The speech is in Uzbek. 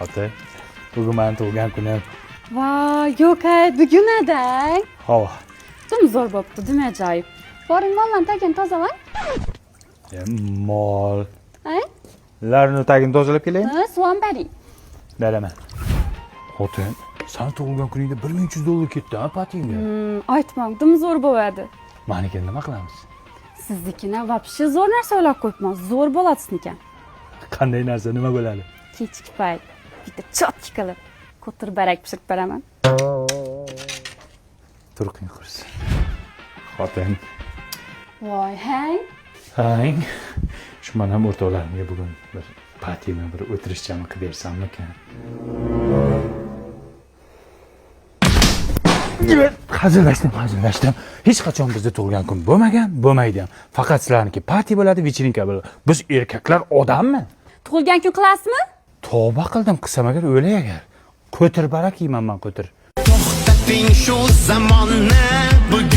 Ota, bugun men tug'ilgan kunim. Voy, yo'q-ay, bugun adang. Havo. Tum zo'r bo'pti, nima ajoyib. Boring, mollarni tagini tozalang. Mol. Ay? Larni tagini tozalab kelayin. Suv ham bering. Beraman. Ota, sen tug'ilgan kuningda $1300 ketdi, ha, patingga? Aytmang, tum zo'r bo'ladi. Menikini nima qilamiz? Siznikini вообще zo'r narsa o'ylab qo'yibman. Zo'r bo'ladi siznikan. Qanday narsa, nima bo'ladi? Kechki payt bitta chotki qilib ko'tirbarak pishirib beraman. Turqing qursin. Xotin. Voy, hey. Hang. Shu mana o'rtoqlarimga bugun bir patiyni bir o'tirishchami qilib bersammikan? Hazillashdim. Hech qachon bizda tug'ilgan kun bo'lmaydi ham. Faqat sizlarniki partiya bo'ladi, vechirinka bo'ladi. Biz erkaklar odammi? Tug'ilgan kun qilasizmi? Tavba qildim, qilsam agar o'lay agar. Ko'tir barak yeyman men, ko'tir. To'xtating shu zamonni, bugun